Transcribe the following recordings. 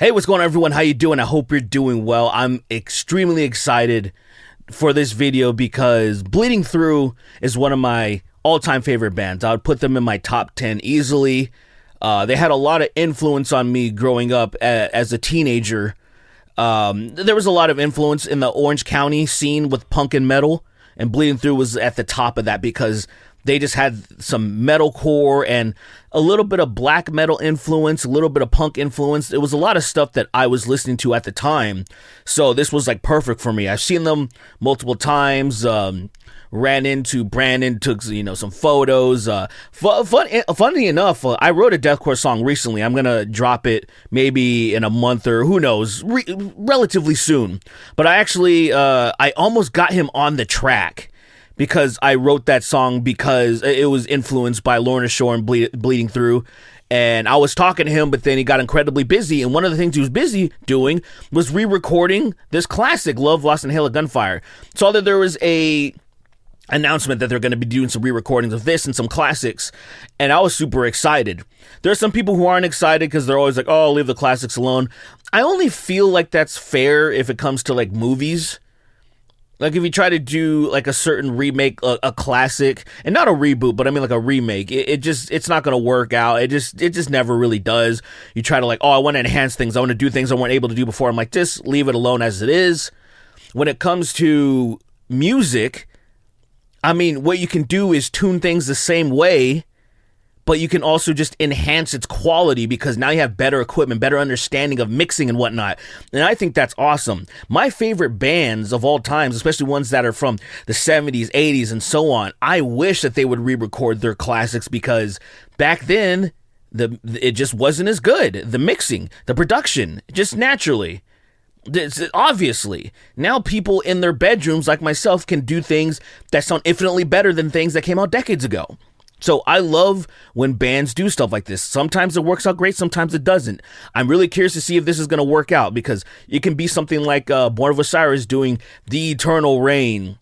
Hey, what's going on, everyone? How you doing? I hope you're doing well. I'm extremely excited for this video because Bleeding Through is one of my all-time favorite bands. I would put them in my top 10 easily. They had a lot of influence on me growing up as a teenager. There was a lot of influence in the Orange County scene with punk and metal, and Bleeding Through was at the top of that because they just had some metalcore and a little bit of black metal influence, a little bit of punk influence. It was a lot of stuff that I was listening to at the time. So this was like perfect for me. I've seen them multiple times. Ran into Brandon, took some photos. Funny enough, I wrote a deathcore song recently. I'm gonna drop it maybe in a month or who knows, relatively soon. But I almost got him on the track because I wrote that song because it was influenced by Lorna Shore and Bleeding Through. And I was talking to him, but then he got incredibly busy. And one of the things he was busy doing was re-recording this classic, Love, Lost, and Hail of Gunfire. Saw that there was a announcement that they're going to be doing some re-recordings of this and some classics. And I was super excited. There are some people who aren't excited because they're always like, oh, leave the classics alone. I only feel like that's fair if it comes to like movies. Like if you try to do like a certain remake, a classic, and not a reboot, but I mean like a remake, it's not going to work out. It just never really does. You try to like, oh, I want to enhance things. I want to do things I weren't able to do before. I'm like, just leave it alone as it is. When it comes to music, I mean, what you can do is tune things the same way, but you can also just enhance its quality because now you have better equipment, better understanding of mixing and whatnot. And I think that's awesome. My favorite bands of all times, especially ones that are from the 70s, 80s, and so on, I wish that they would re-record their classics because back then, it just wasn't as good. The mixing, the production, just naturally. Obviously, now people in their bedrooms, like myself, can do things that sound infinitely better than things that came out decades ago. So I love when bands do stuff like this. Sometimes it works out great, sometimes it doesn't. I'm really curious to see if this is going to work out because it can be something like Born of Osiris doing The Eternal Reign,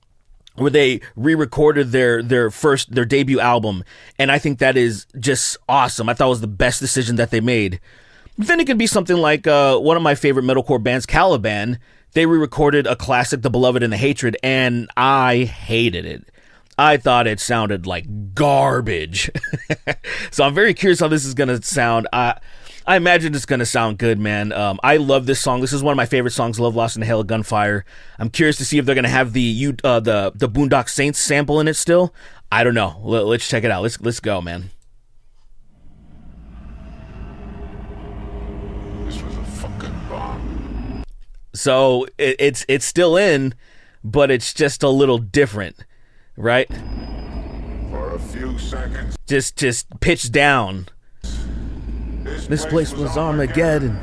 where they re-recorded their debut album, and I think that is just awesome. I thought it was the best decision that they made. Then it could be something like one of my favorite metalcore bands, Caliban. They re-recorded a classic, The Beloved and the Hatred, and I hated it. I thought it sounded like garbage. So I'm very curious how this is going to sound. I imagine it's going to sound good, man. I love this song. This is one of my favorite songs, Love, Lost, and Hail of Gunfire. I'm curious to see if they're going to have the Boondock Saints sample in it still. I don't know. Let's check it out. Let's go, man. This was a fucking bomb. So it's still in, but it's just a little different. Right? For a few seconds. Just pitch down. This place was Armageddon.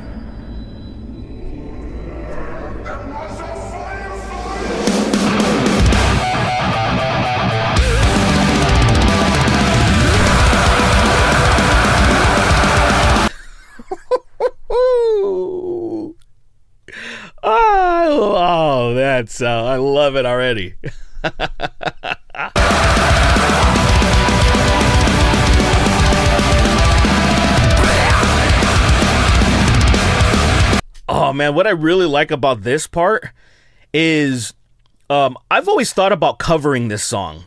Oh, that's I love it already. Oh man, what I really like about this part is I've always thought about covering this song.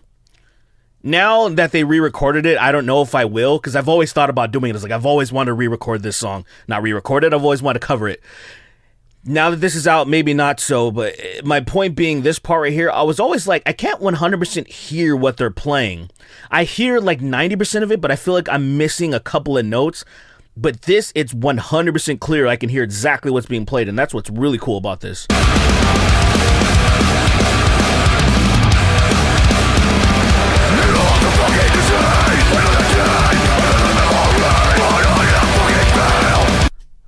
Now that they re-recorded it, I don't know if I will, because I've always thought about doing it. It's like I've always wanted to re-record this song. Not re-record it, I've always wanted to cover it. Now that this is out, maybe not so, but my point being this part right here, I was always like, I can't 100% hear what they're playing. I hear like 90% of it, but I feel like I'm missing a couple of notes. But this, it's 100% clear. I can hear exactly what's being played, and that's what's really cool about this.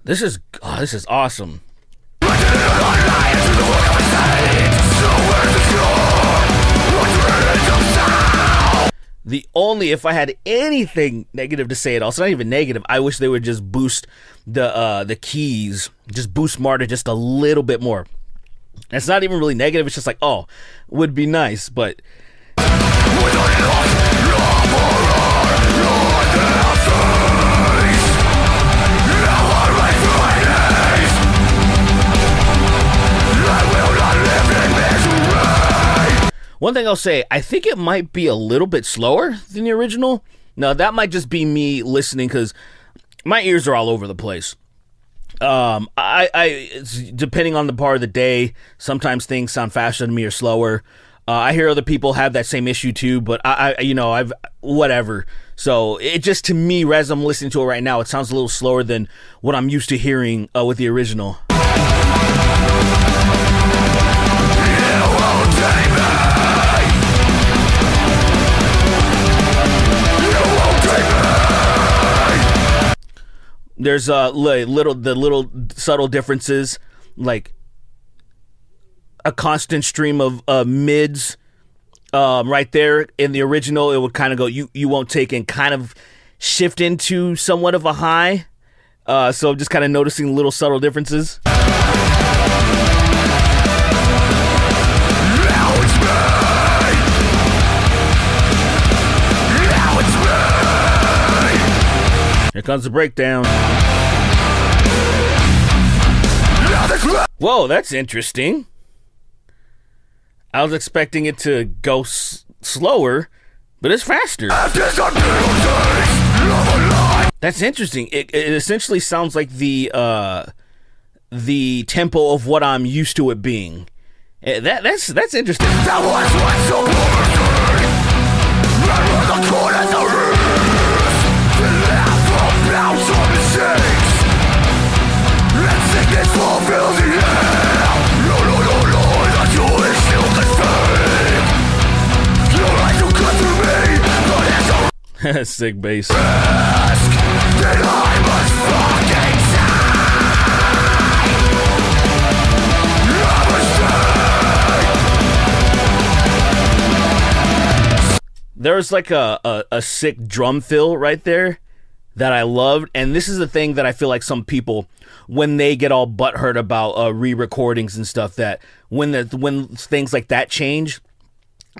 This is awesome. If I had anything negative to say at all, it's not even negative, I wish they would just boost the keys, just boost Marta just a little bit more. It's not even really negative, it's just like, oh, would be nice, but One thing I'll say, I think it might be a little bit slower than the original. Now, that might just be me listening because my ears are all over the place. Depending on the part of the day, sometimes things sound faster to me or slower. I hear other people have that same issue too, but I've whatever. So it just, to me, as I'm listening to it right now, it sounds a little slower than what I'm used to hearing with the original. There's the little subtle differences, like a constant stream of mids right there. In the original, it would kind of go, you won't take, and kind of shift into somewhat of a high. So I'm just kind of noticing little subtle differences. Here comes the breakdown. Whoa, that's interesting. I was expecting it to go slower, but it's faster. That's interesting. It essentially sounds like the tempo of what I'm used to it being. That's interesting. Sick bass. There's like a sick drum fill right there that I loved, and this is the thing that I feel like some people, when they get all butthurt about re-recordings and stuff, that when things like that change,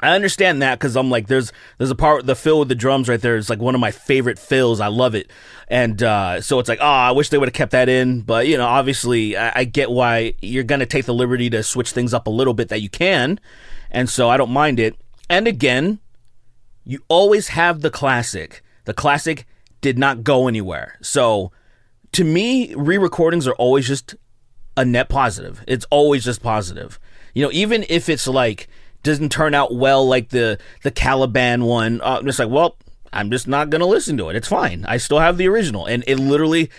I understand that, because I'm like, there's a part, the fill with the drums right there is like one of my favorite fills. I love it. And so it's like, oh, I wish they would have kept that in. But, obviously, I get why you're going to take the liberty to switch things up a little bit, that you can. And so I don't mind it. And again, you always have the classic. The classic did not go anywhere. So to me, re-recordings are always just a net positive. It's always just positive. Even if it's like, doesn't turn out well, like the Caliban one, I'm just like, well, I'm just not gonna listen to it. It's fine. I still have the original, and it literally,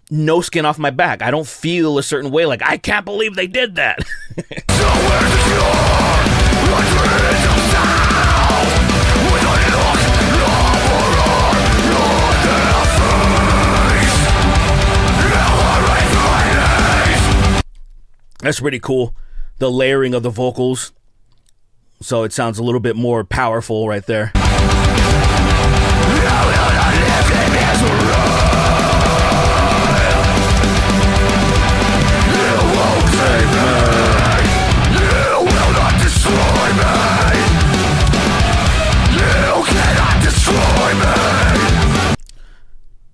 no skin off my back. I don't feel a certain way, like, I can't believe they did that. That's pretty cool. The layering of the vocals. So it sounds a little bit more powerful right there.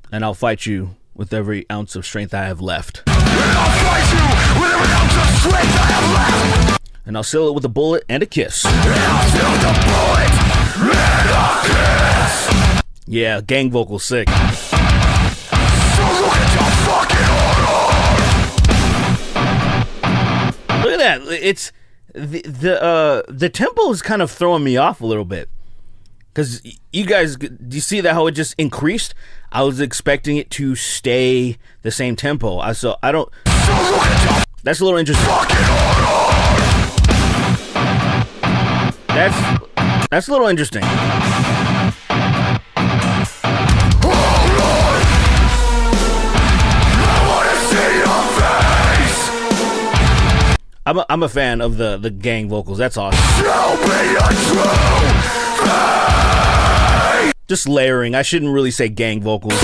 And I'll fight you with every ounce of strength I have left. And I'll seal it with a bullet and a kiss. Yeah, gang vocal sick. Look at that. It's the tempo is kind of throwing me off a little bit. Because you guys, do you see that how it just increased? I was expecting it to stay the same tempo. So I don't. That's a little interesting. That's a little interesting. I'm a fan of the gang vocals. That's awesome. Just layering. I shouldn't really say gang vocals.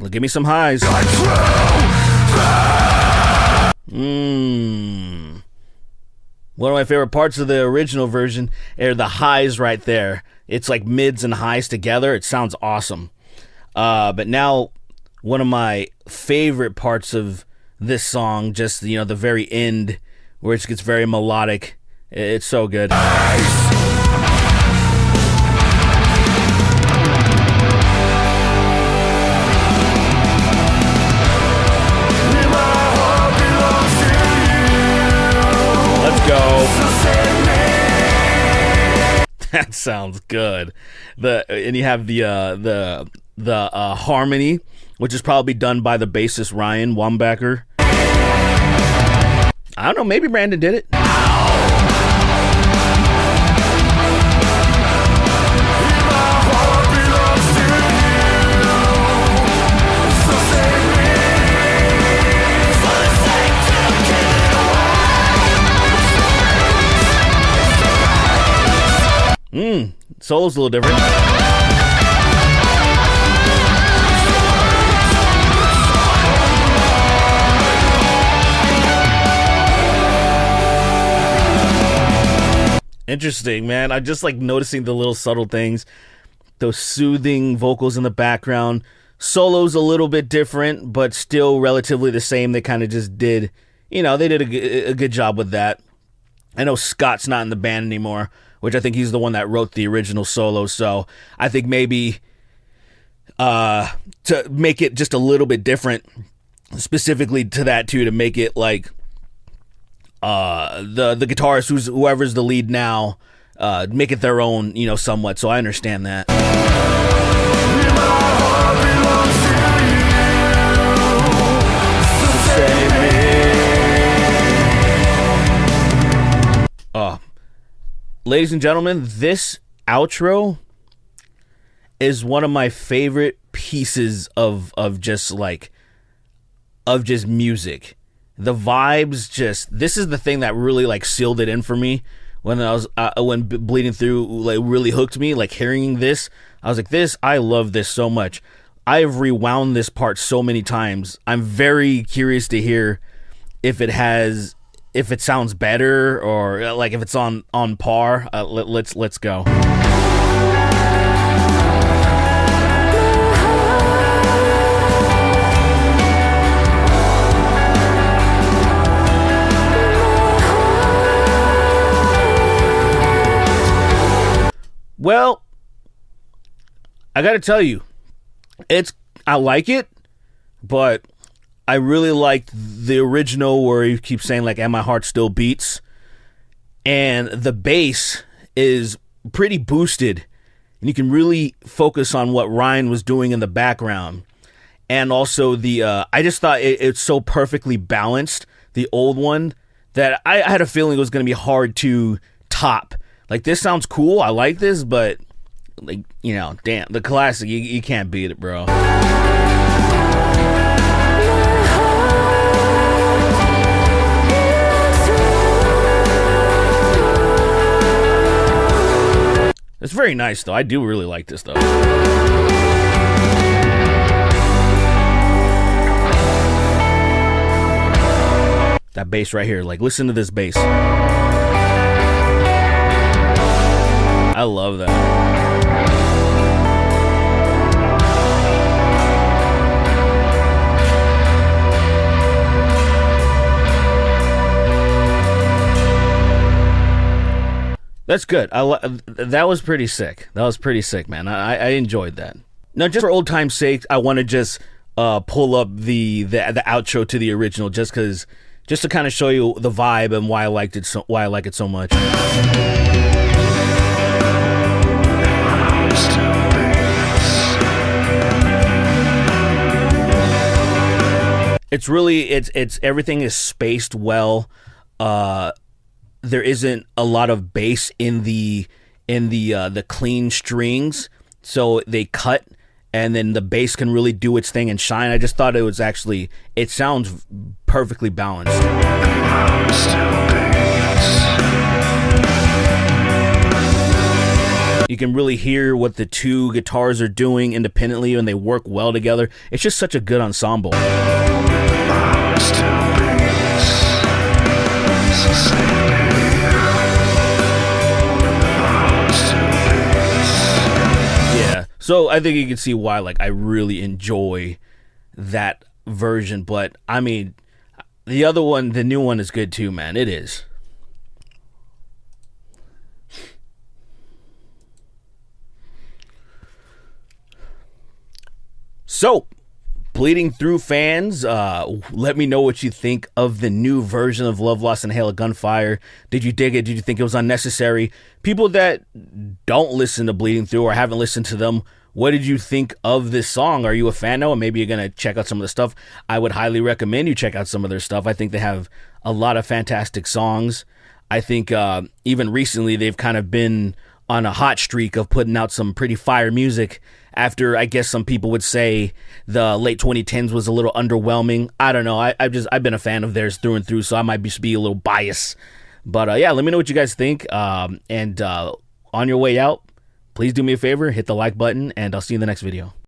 Give me some highs. One of my favorite parts of the original version are the highs right there. It's like mids and highs together. It sounds awesome. But now, one of my favorite parts of this song, just the very end, where it gets very melodic. It's so good. Let's go. That sounds good. And you have the harmony, which is probably done by the bassist Ryan Wambacher. I don't know, maybe Brandon did it. Solo's a little different. Interesting, man. I just like noticing the little subtle things, those soothing vocals in the background. Solo's a little bit different, but still relatively the same. They kind of just did, they did a good job with that. I know Scott's not in the band anymore, which I think he's the one that wrote the original solo. So I think maybe to make it just a little bit different, specifically to that too, to make it like the guitarist, whoever's the lead now, make it their own, somewhat. So I understand that. Ladies and gentlemen, this outro is one of my favorite pieces of just music. The vibes, this is the thing that really like sealed it in for me when I was when Bleeding Through like really hooked me. Like hearing this, I was like, I love this so much. I've rewound this part so many times. I'm very curious to hear if it sounds better or like if it's on par. Let's go. Well, I gotta tell you, I like it, but I really liked the original where he keeps saying like, and my heart still beats. And the bass is pretty boosted. And you can really focus on what Ryan was doing in the background. And also I just thought it's so perfectly balanced, the old one, that I had a feeling it was going to be hard to top. Like, this sounds cool. I like this, but like, damn, the classic, you can't beat it, bro. It's very nice, though. I do really like this, though. That bass right here. Like, listen to this bass. I love that. That's good. That was pretty sick. That was pretty sick, man. I enjoyed that. Now, just for old time's sake, I want to just pull up the outro to the original, just to kind of show you the vibe and why I like it so much. It's everything is spaced well. There isn't a lot of bass in the clean strings, so they cut, and then the bass can really do its thing and shine. I just thought it sounds perfectly balanced. You can really hear what the two guitars are doing independently, and they work well together. It's just such a good ensemble. So I think you can see why, like, I really enjoy that version. But I mean, the other one, the new one, is good too, man. It is. So, Bleeding Through fans, let me know what you think of the new version of Love, Lost, and Hail of Gunfire. Did you dig it? Did you think it was unnecessary? People that don't listen to Bleeding Through or haven't listened to them, what did you think of this song? Are you a fan now? And maybe you're going to check out some of the stuff. I would highly recommend you check out some of their stuff. I think they have a lot of fantastic songs. I think even recently they've kind of been on a hot streak of putting out some pretty fire music after, I guess some people would say, the late 2010s was a little underwhelming. I don't know. I've been a fan of theirs through and through, so I might just be a little biased. But yeah, let me know what you guys think. And on your way out, please do me a favor, hit the like button, and I'll see you in the next video.